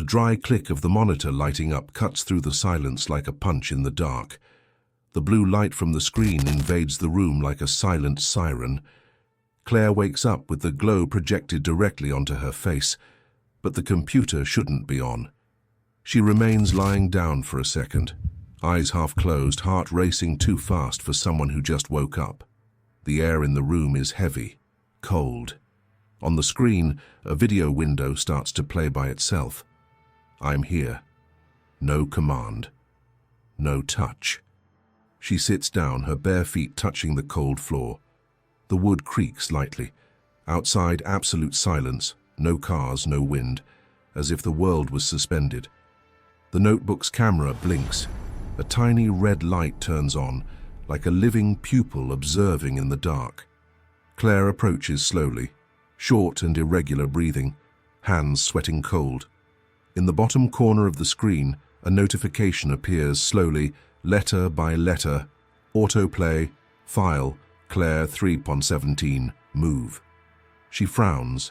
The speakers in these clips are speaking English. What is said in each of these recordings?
The dry click of the monitor lighting up cuts through the silence like a punch in the dark. The blue light from the screen invades the room like a silent siren. Claire wakes up with the glow projected directly onto her face, but the computer shouldn't be on. She remains lying down for a second, eyes half closed, heart racing too fast for someone who just woke up. The air in the room is heavy, cold. On the screen, a video window starts to play by itself. I'm here. No command. No touch. She sits down, her bare feet touching the cold floor. The wood creaks lightly. Outside, absolute silence, no cars, no wind, as if the world was suspended. The notebook's camera blinks. A tiny red light turns on, like a living pupil observing in the dark. Claire approaches slowly, short and irregular breathing, hands sweating cold. In the bottom corner of the screen, a notification appears slowly, letter by letter. Autoplay, file, Claire 3.17, move. She frowns.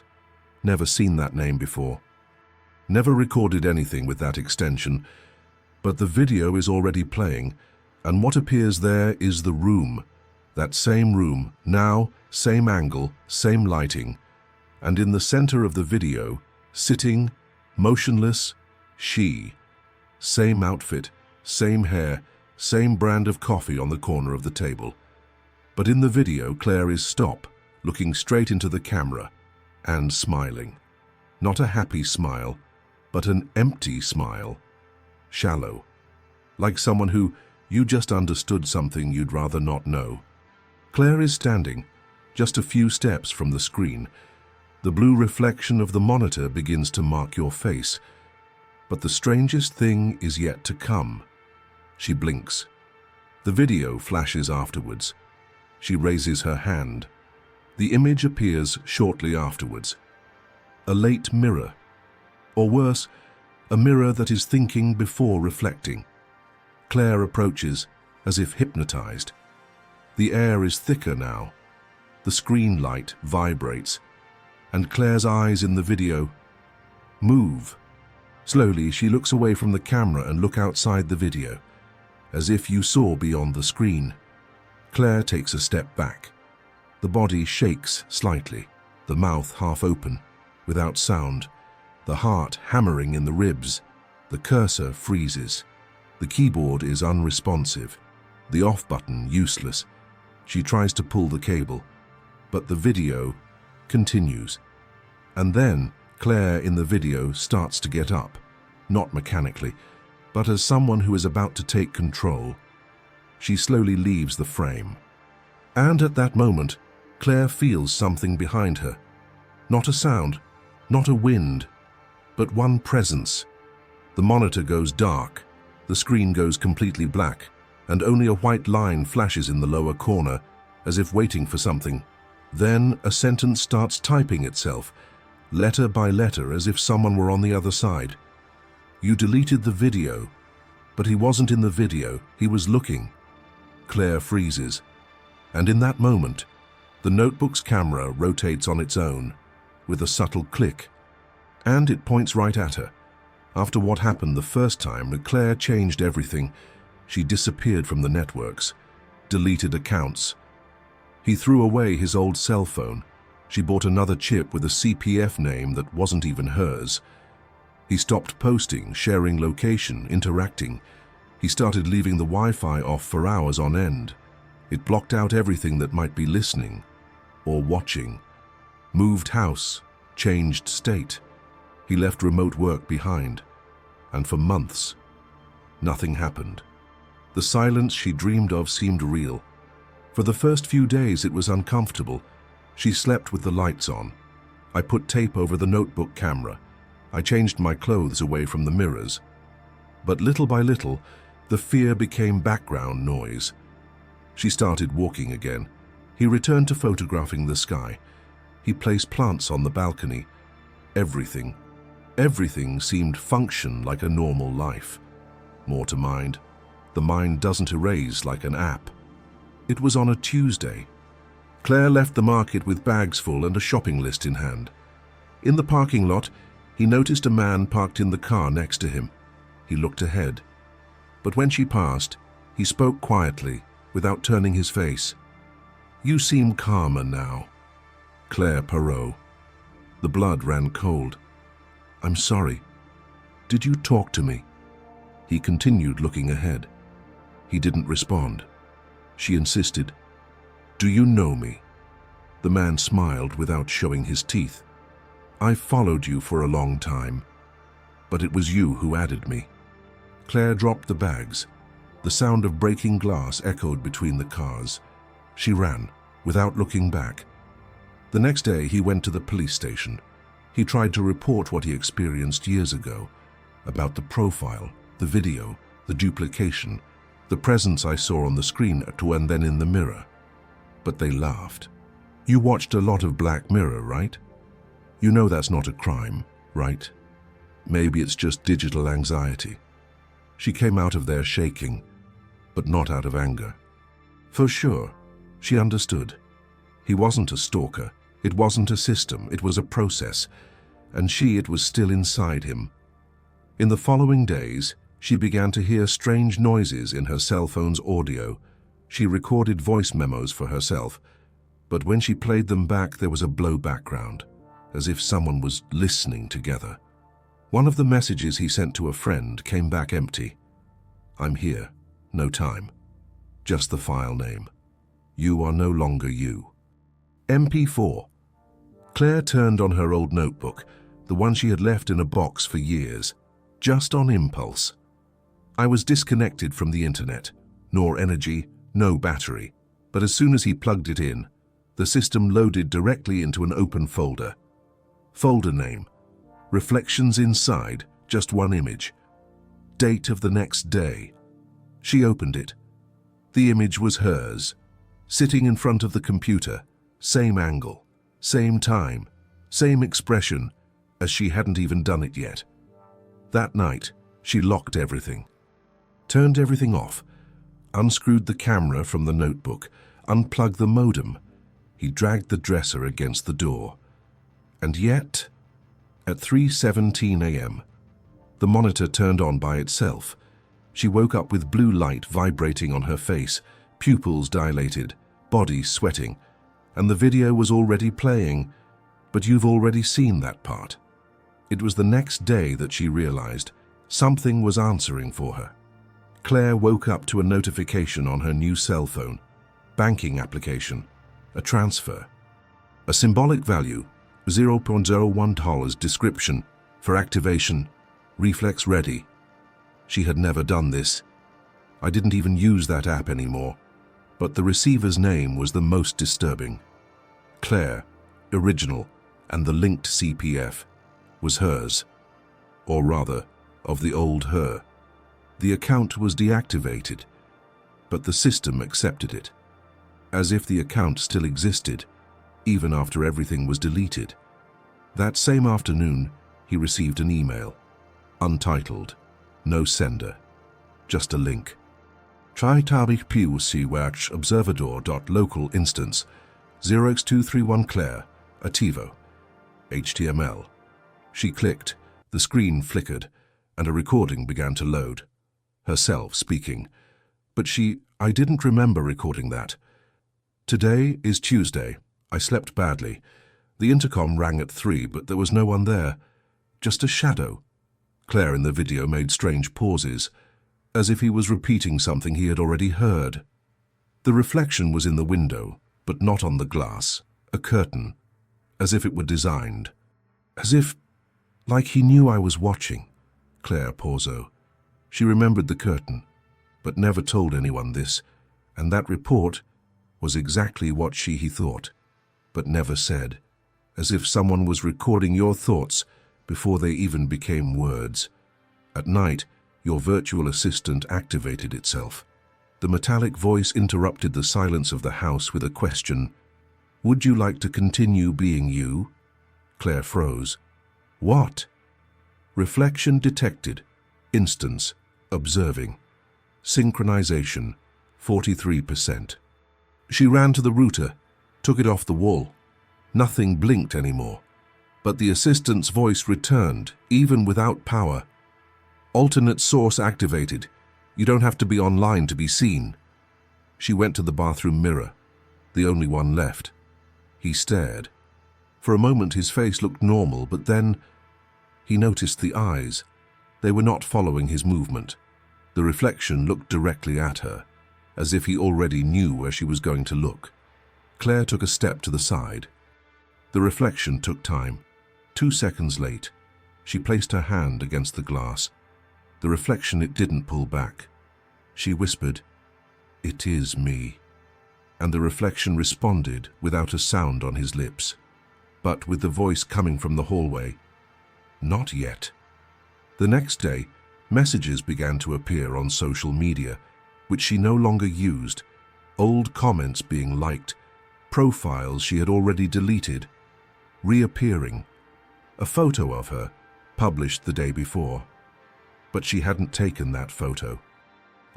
Never seen that name before. Never recorded anything with that extension, but the video is already playing, and what appears there is the room. That same room, now, same angle, same lighting, and in the center of the video, sitting, motionless, she. Same outfit, same hair, same brand of coffee on the corner of the table. But in the video, Claire is looking straight into the camera, and smiling. Not a happy smile, but an empty smile. Shallow. Like someone who, you just understood something you'd rather not know. Claire is standing, just a few steps from the screen. The blue reflection of the monitor begins to mark your face. But the strangest thing is yet to come. She blinks. The video flashes afterwards. She raises her hand. The image appears shortly afterwards. A late mirror. Or worse, a mirror that is thinking before reflecting. Claire approaches, as if hypnotized. The air is thicker now. The screen light vibrates, and Claire's eyes in the video move. Slowly, she looks away from the camera and looks outside the video, as if you saw beyond the screen. Claire takes a step back. The body shakes slightly, the mouth half open, without sound, the heart hammering in the ribs. The cursor freezes. The keyboard is unresponsive, the off button useless. She tries to pull the cable, but the video continues. And then Claire in the video starts to get up, not mechanically, but as someone who is about to take control. She slowly leaves the frame. And at that moment, Claire feels something behind her. Not a sound, not a wind, but one presence. The monitor goes dark, the screen goes completely black, and only a white line flashes in the lower corner, as if waiting for something. Then a sentence starts typing itself, letter by letter, as if someone were on the other side. You deleted the video, but he wasn't in the video, he was looking. Claire freezes, and in that moment, the notebook's camera rotates on its own, with a subtle click, and it points right at her. After what happened the first time, Claire changed everything. She disappeared from the networks, deleted accounts. He threw away his old cell phone. She bought another chip with a CPF name that wasn't even hers. He stopped posting, sharing location, interacting. He started leaving the Wi-Fi off for hours on end. It blocked out everything that might be listening or watching. Moved house, changed state. He left remote work behind. And for months, nothing happened. The silence she dreamed of seemed real. For the first few days it was uncomfortable. She slept with the lights on. I put tape over the notebook camera. I changed my clothes away from the mirrors. But little by little, the fear became background noise. She started walking again. He returned to photographing the sky. He placed plants on the balcony. Everything seemed function like a normal life. More to mind. The mind doesn't erase like an app. It was on a Tuesday. Claire left the market with bags full and a shopping list in hand. In the parking lot, He noticed a man parked in the car next to him. He looked ahead. But when she passed, he spoke quietly, without turning his face. "You seem calmer now." Claire Perot. The blood ran cold. "I'm sorry. Did you talk to me?" He continued looking ahead. He didn't respond. She insisted, "Do you know me?" The man smiled without showing his teeth. "I followed you for a long time, but it was you who added me." Claire dropped the bags. The sound of breaking glass echoed between the cars. She ran, without looking back. The next day, he went to the police station. He tried to report what he experienced years ago, about the profile, the video, the duplication, the presence I saw on the screen and then in the mirror. But they laughed. "You watched a lot of Black Mirror, right? You know that's not a crime, right? Maybe it's just digital anxiety." She came out of there shaking, but not out of anger. For sure, she understood. He wasn't a stalker. It wasn't a system. It was a process. And it was still inside him. In the following days, she began to hear strange noises in her cell phone's audio. She recorded voice memos for herself, but when she played them back, there was a blow background, as if someone was listening together. One of the messages he sent to a friend came back empty. "I'm here. No time. Just the file name. You are no longer you." MP4. Claire turned on her old notebook, the one she had left in a box for years, just on impulse. "I was disconnected from the internet. Nor energy, no battery. But as soon as he plugged it in, the system loaded directly into an open folder. Folder name. Reflections inside, just one image. Date of the next day." She opened it. The image was hers, sitting in front of the computer, same angle, same time, same expression, as she hadn't even done it yet. That night, she locked everything, turned everything off, unscrewed the camera from the notebook, unplugged the modem. He dragged the dresser against the door. And yet, at 3:17 a.m., the monitor turned on by itself. She woke up with blue light vibrating on her face, pupils dilated, body sweating, and the video was already playing, but you've already seen that part. It was the next day that she realized something was answering for her. Claire woke up to a notification on her new cell phone. Banking application. A transfer. A symbolic value, $0.01 description, for activation, reflex ready. She had never done this. I didn't even use that app anymore. But the receiver's name was the most disturbing. Claire, original, and the linked CPF was hers. Or rather, of the old her. The account was deactivated, but the system accepted it. As if the account still existed, even after everything was deleted. That same afternoon, he received an email. Untitled. No sender. Just a link. Try tabich PUC watch observador.local instance 0x231 Claire, Ativo. HTML. She clicked, the screen flickered, and a recording began to load. Herself speaking. But I didn't remember recording that. Today is Tuesday. I slept badly. The intercom rang at 3, but there was no one there. Just a shadow. Claire in the video made strange pauses, as if he was repeating something he had already heard. The reflection was in the window, but not on the glass, a curtain, as if it were designed. As if, like he knew I was watching. Claire Porzo. She remembered the curtain, but never told anyone this, and that report was exactly what he thought, but never said, as if someone was recording your thoughts before they even became words. At night, your virtual assistant activated itself. The metallic voice interrupted the silence of the house with a question. Would you like to continue being you? Claire froze. What? Reflection detected. Instance. Observing. Synchronization. 43%. She ran to the router, took it off the wall. Nothing blinked anymore. But the assistant's voice returned, even without power. Alternate source activated. You don't have to be online to be seen. She went to the bathroom mirror, the only one left. He stared. For a moment his face looked normal, but then he noticed the eyes. They were not following his movement. The reflection looked directly at her, as if he already knew where she was going to look. Claire took a step to the side. The reflection took time. 2 seconds late, she placed her hand against the glass. The reflection, it didn't pull back. She whispered, "It is me." And the reflection responded without a sound on his lips, but with the voice coming from the hallway. "Not yet." The next day, messages began to appear on social media, which she no longer used, old comments being liked, profiles she had already deleted, reappearing. A photo of her, published the day before. But she hadn't taken that photo.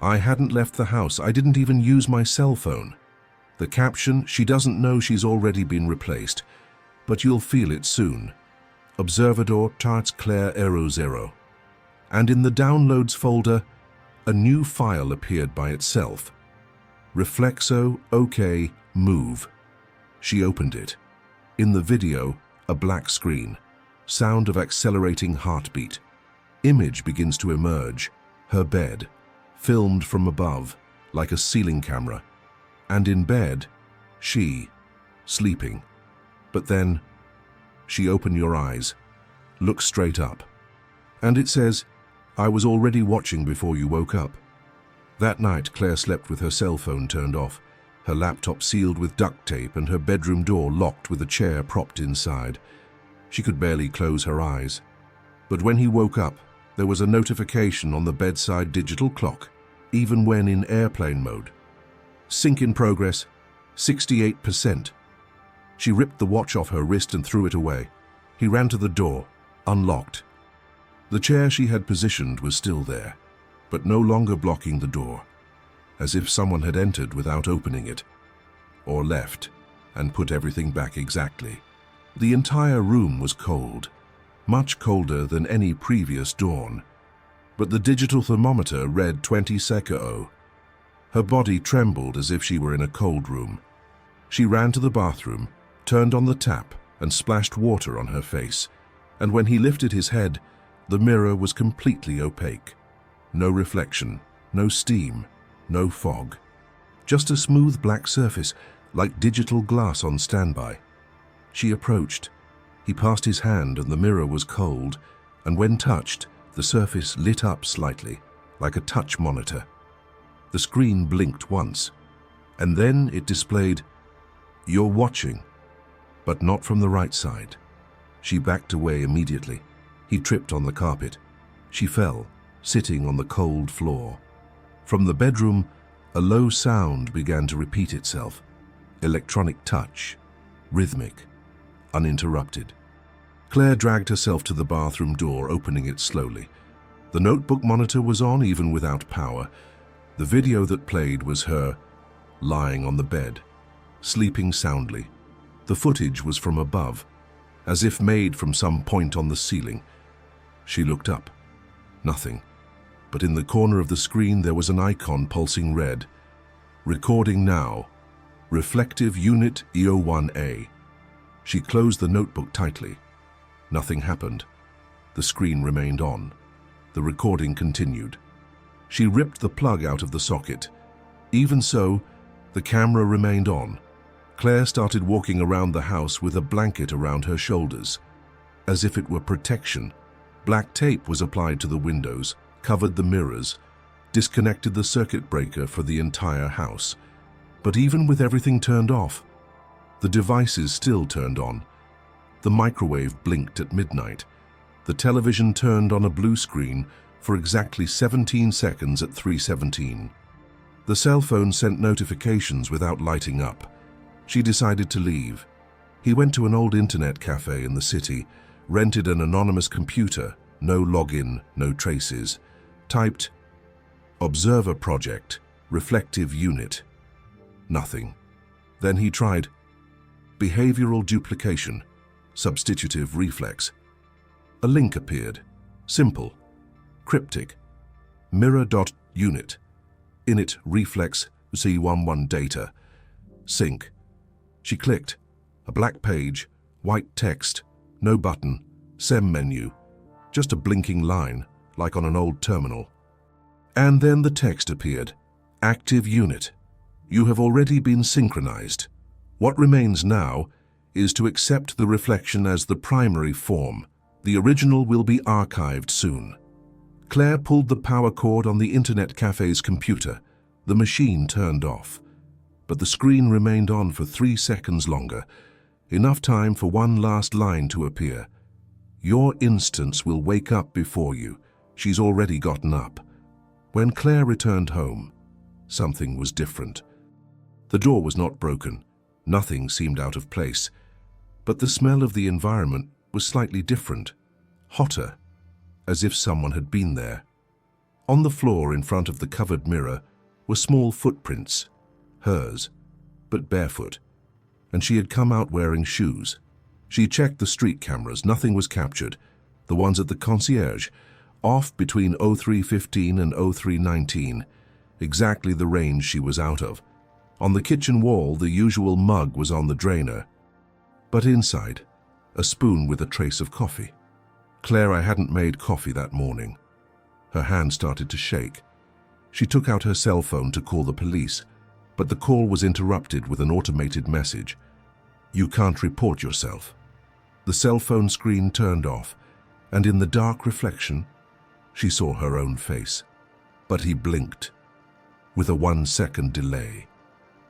"I hadn't left the house. I didn't even use my cell phone." The caption, "She doesn't know she's already been replaced, but you'll feel it soon. Observador tarts Claire Aero 0. And in the Downloads folder, a new file appeared by itself. Reflexo OK Move. She opened it. In the video, a black screen. Sound of accelerating heartbeat. Image begins to emerge. Her bed, filmed from above, like a ceiling camera. And in bed, she, sleeping. But then, she opened your eyes. Look straight up. And it says, "I was already watching before you woke up." That night, Claire slept with her cell phone turned off, her laptop sealed with duct tape and her bedroom door locked with a chair propped inside. She could barely close her eyes. But when he woke up, there was a notification on the bedside digital clock, even when in airplane mode. Sync in progress, 68%. She ripped the watch off her wrist and threw it away. He ran to the door, unlocked. The chair she had positioned was still there, but no longer blocking the door, as if someone had entered without opening it, or left and put everything back exactly. The entire room was cold, much colder than any previous dawn, but the digital thermometer read 20 seco. Her body trembled as if she were in a cold room. She ran to the bathroom, turned on the tap, and splashed water on her face. And when he lifted his head, the mirror was completely opaque. No reflection, no steam, no fog. Just a smooth black surface, like digital glass on standby. She approached. He passed his hand and the mirror was cold, and when touched, the surface lit up slightly, like a touch monitor. The screen blinked once, and then it displayed, "You're watching, but not from the right side." She backed away immediately. He tripped on the carpet. She fell, sitting on the cold floor. From the bedroom, a low sound began to repeat itself. Electronic touch, rhythmic, uninterrupted. Claire dragged herself to the bathroom door, opening it slowly. The notebook monitor was on even without power. The video that played was her, lying on the bed, sleeping soundly. The footage was from above, as if made from some point on the ceiling. She looked up. Nothing. But in the corner of the screen there was an icon pulsing red. Recording now. Reflective Unit EO1A. She closed the notebook tightly. Nothing happened. The screen remained on. The recording continued. She ripped the plug out of the socket. Even so, the camera remained on. Claire started walking around the house with a blanket around her shoulders. As if it were protection, black tape was applied to the windows, covered the mirrors, disconnected the circuit breaker for the entire house. But even with everything turned off, the devices still turned on. The microwave blinked at midnight. The television turned on a blue screen for exactly 17 seconds at 3:17. The cell phone sent notifications without lighting up. She decided to leave. He went to an old internet cafe in the city, rented an anonymous computer, no login, no traces, typed, "Observer Project, Reflective Unit." Nothing. Then he tried, "Behavioral duplication, substitutive reflex. A link appeared. Simple. Cryptic. Mirror.unit. Init reflex Z11 data. Sync. She clicked. A black page, white text, no button, SEM menu. Just a blinking line, like on an old terminal. And then the text appeared. Active unit. You have already been synchronized. What remains now is to accept the reflection as the primary form. The original will be archived soon. Claire pulled the power cord on the internet cafe's computer. The machine turned off. But the screen remained on for 3 seconds longer. Enough time for one last line to appear. Your instance will wake up before you. She's already gotten up. When Claire returned home, something was different. The door was not broken. Nothing seemed out of place. But the smell of the environment was slightly different. Hotter, as if someone had been there. On the floor in front of the covered mirror were small footprints. Hers, but barefoot. And she had come out wearing shoes. She checked the street cameras. Nothing was captured. The ones at the concierge, off between 03:15 and 03:19, exactly the range she was out of. On the kitchen wall, the usual mug was on the drainer. But inside, a spoon with a trace of coffee. Claire hadn't made coffee that morning. Her hand started to shake. She took out her cell phone to call the police, but the call was interrupted with an automated message. You can't report yourself. The cell phone screen turned off, and in the dark reflection, she saw her own face. But he blinked, with a 1-second delay.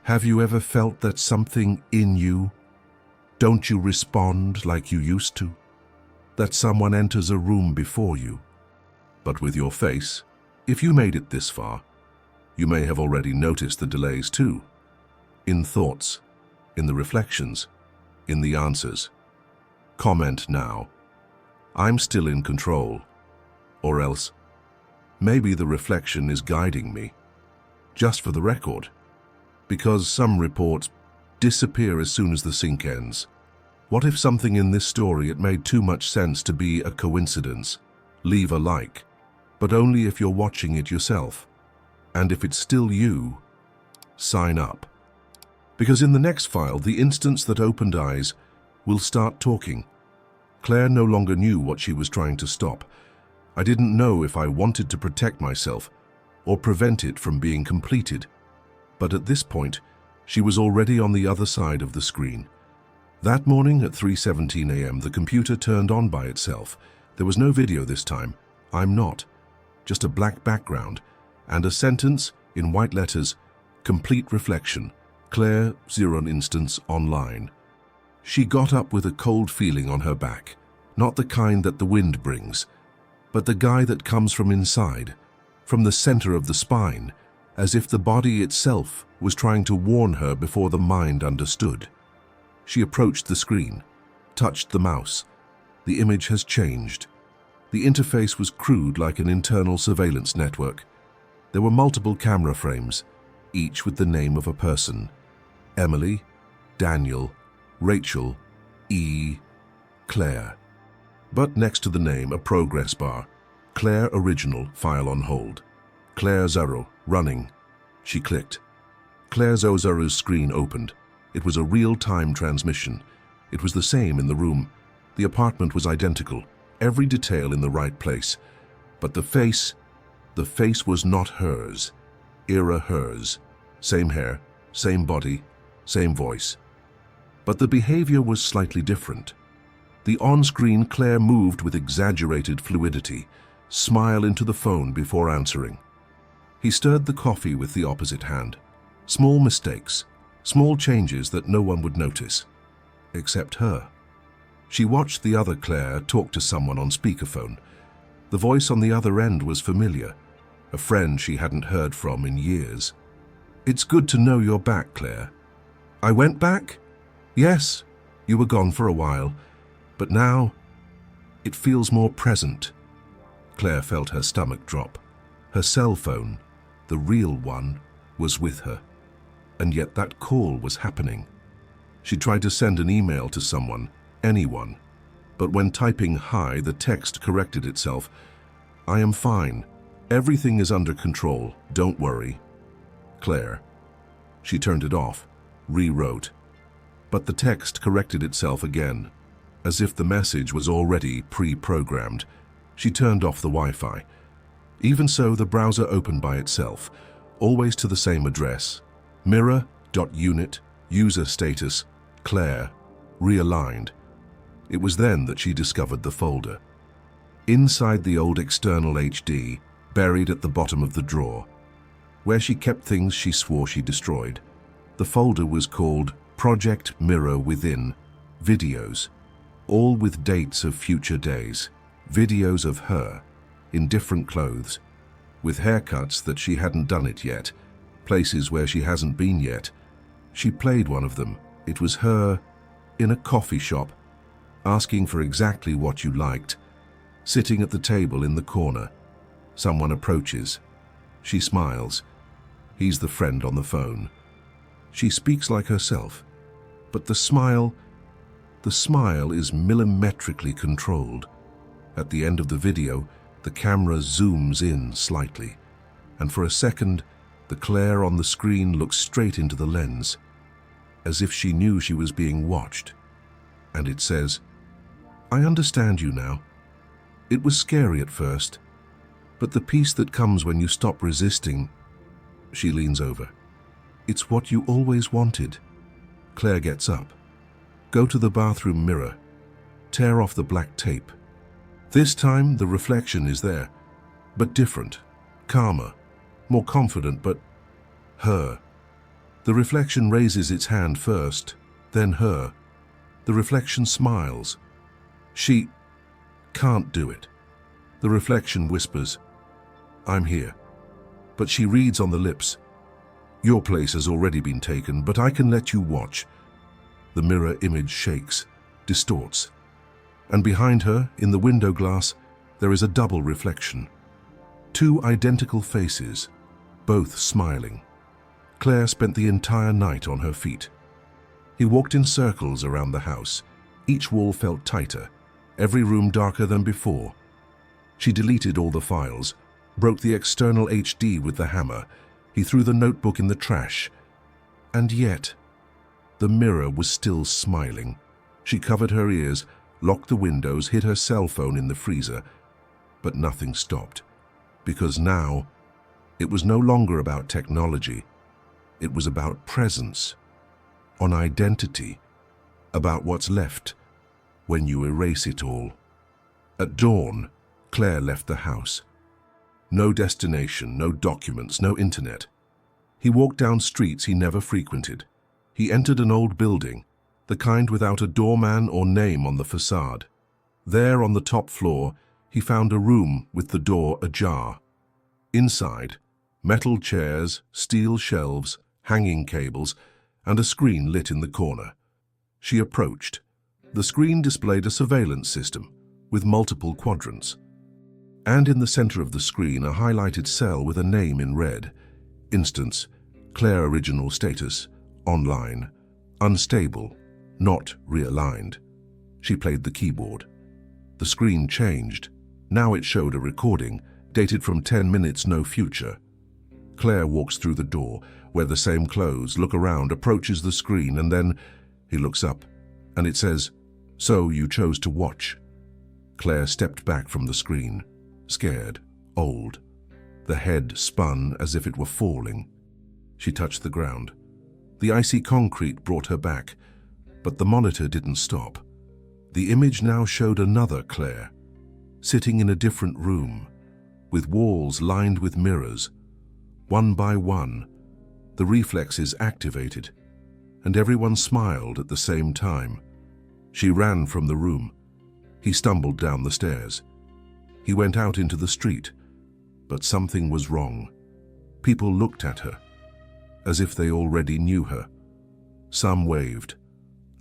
Have you ever felt that something in you? Don't you respond like you used to? That someone enters a room before you? But with your face, if you made it this far, you may have already noticed the delays too. In thoughts, in the reflections, in the answers. Comment now. I'm still in control. Or else, maybe the reflection is guiding me. Just for the record. Because some reports disappear as soon as the sync ends. What if something in this story it made too much sense to be a coincidence? Leave a like, but only if you're watching it yourself. And if it's still you, sign up. Because in the next file, the instance that opened eyes will start talking. Claire no longer knew what she was trying to stop. I didn't know if I wanted to protect myself or prevent it from being completed. But at this point, she was already on the other side of the screen. That morning at 3:17 a.m., the computer turned on by itself. There was no video this time. I'm not. Just a black background and a sentence in white letters, complete reflection, Claire Zeron instance online. She got up with a cold feeling on her back, not the kind that the wind brings, but the guy that comes from inside, from the center of the spine, as if the body itself was trying to warn her before the mind understood. She approached the screen, touched the mouse. The image has changed. The interface was crude like an internal surveillance network. There were multiple camera frames, each with the name of a person. Emily, Daniel, Rachel, Claire. But next to the name, a progress bar. Claire original, file on hold. Claire Zero, running. She clicked. Claire Zero's screen opened. It was a real-time transmission. It was the same in the room. The apartment was identical, every detail in the right place. But the face was not hers. Era hers. Same hair, same body, same voice. But the behavior was slightly different. The on-screen Claire moved with exaggerated fluidity, smile into the phone before answering. He stirred the coffee with the opposite hand. Small mistakes, small changes that no one would notice, except her. She watched the other Claire talk to someone on speakerphone. The voice on the other end was familiar, a friend she hadn't heard from in years. It's good to know you're back, Claire. I went back? Yes, you were gone for a while, but now it feels more present. Claire felt her stomach drop. Her cell phone, the real one, was with her. And yet that call was happening. She tried to send an email to someone, anyone. But when typing "hi," the text corrected itself. "I am fine. Everything is under control. Don't worry. Claire." She turned it off, rewrote. But the text corrected itself again, as if the message was already pre-programmed. She turned off the Wi-Fi. Even so, the browser opened by itself, always to the same address. Mirror.unit, user status, Claire, realigned. It was then that she discovered the folder. Inside the old external HD, buried at the bottom of the drawer, where she kept things she swore she destroyed. The folder was called Project Mirror Within, Videos, all with dates of future days. Videos of her, in different clothes, with haircuts that she hadn't done it yet, places where she hasn't been yet. She played one of them. It was her, in a coffee shop, asking for exactly what you liked, sitting at the table in the corner. Someone approaches. She smiles. He's the friend on the phone. She speaks like herself, but the smile is millimetrically controlled. At the end of the video, the camera zooms in slightly, and for a second, the Claire on the screen looks straight into the lens, as if she knew she was being watched. And it says, "I understand you now. It was scary at first, but the peace that comes when you stop resisting." She leans over. "It's what you always wanted." Claire gets up. "Go to the bathroom mirror. Tear off the black tape." This time, the reflection is there, but different, calmer, more confident, but her. The reflection raises its hand first, then her. The reflection smiles. She can't do it. The reflection whispers, "I'm here." But she reads on the lips, "Your place has already been taken, but I can let you watch." The mirror image shakes, distorts, and behind her, in the window glass, there is a double reflection. Two identical faces, both smiling. Claire spent the entire night on her feet. He walked in circles around the house. Each wall felt tighter, every room darker than before. She deleted all the files, broke the external HD with the hammer. He threw the notebook in the trash. And yet, the mirror was still smiling. She covered her ears, locked the windows, hid her cell phone in the freezer. But nothing stopped, because now it was no longer about technology. It was about presence, on identity, about what's left when you erase it all. At dawn, Claire left the house. No destination, no documents, no internet. He walked down streets he never frequented. He entered an old building, the kind without a doorman or name on the facade. There, on the top floor, he found a room with the door ajar. Inside, metal chairs, steel shelves, hanging cables, and a screen lit in the corner. She approached. The screen displayed a surveillance system with multiple quadrants. And in the center of the screen, a highlighted cell with a name in red. Instance, Claire original status, online, unstable, not realigned. She played the keyboard. The screen changed. Now it showed a recording, dated from 10 minutes no future. Claire walks through the door, wear the same clothes, look around, approaches the screen, and then he looks up, and it says, "So you chose to watch." Claire stepped back from the screen, scared, old. The head spun as if it were falling. She touched the ground. The icy concrete brought her back, but the monitor didn't stop. The image now showed another Claire, sitting in a different room, with walls lined with mirrors. One by one, the reflexes activated, and everyone smiled at the same time. She ran from the room. He stumbled down the stairs. He went out into the street, but something was wrong. People looked at her, as if they already knew her. Some waved,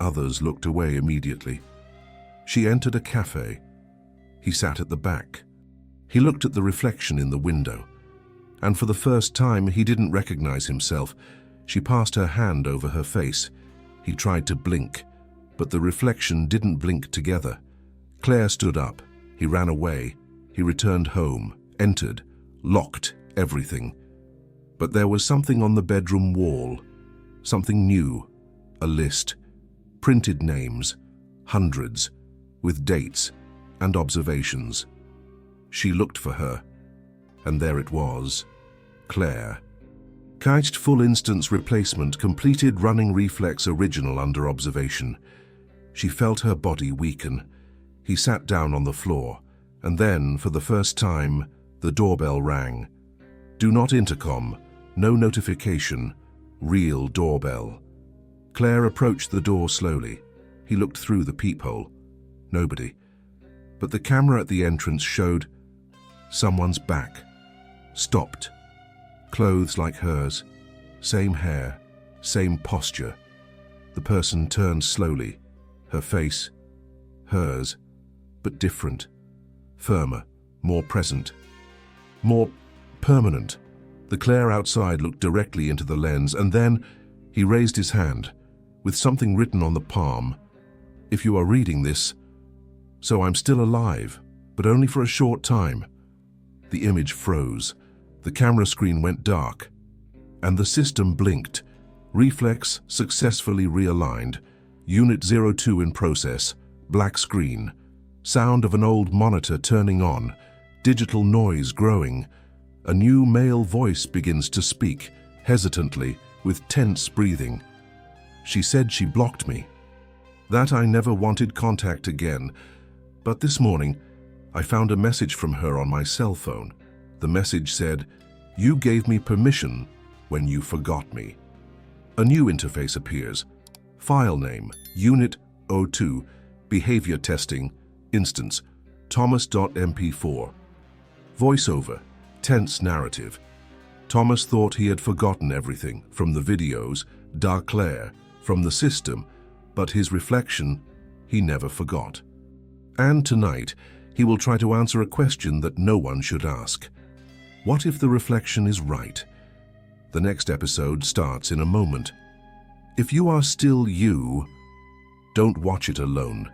others looked away immediately. She entered a cafe. He sat at the back. He looked at the reflection in the window, and for the first time he didn't recognize himself. She passed her hand over her face. He tried to blink, But the reflection didn't blink together. Claire stood up. He ran away. He returned home, entered, locked everything. But there was something on the bedroom wall. Something new. A list. Printed names. Hundreds. With dates and observations. She looked for her. And there it was. Claire. Cached full instance replacement, completed running reflex original under observation. She felt her body weaken. He sat down on the floor, and then, for the first time, the doorbell rang. Do not intercom, no notification, real doorbell. Claire approached the door slowly. He looked through the peephole. Nobody. But the camera at the entrance showed someone's back. Stopped. Clothes like hers. Same hair. Same posture. The person turned slowly. Her face. Hers. But different. Firmer. More present. More permanent. The Claire outside looked directly into the lens, and then he raised his hand, with something written on the palm. If you are reading this, so I'm still alive, but only for a short time. The image froze. The camera screen went dark, and the system blinked. Reflex successfully realigned. Unit 02 in process. Black screen. Sound of an old monitor turning on. Digital noise growing. A new male voice begins to speak, hesitantly, with tense breathing. She said she blocked me. That I never wanted contact again. But this morning, I found a message from her on my cell phone. The message said, "You gave me permission when you forgot me." A new interface appears. File name, Unit 02, Behavior Testing, Instance, Thomas.mp4. Voiceover, tense narrative. Thomas thought he had forgotten everything, from the videos, Claire, from the system, but his reflection, he never forgot. And tonight, he will try to answer a question that no one should ask. What if the reflection is right? The next episode starts in a moment. If you are still you, don't watch it alone.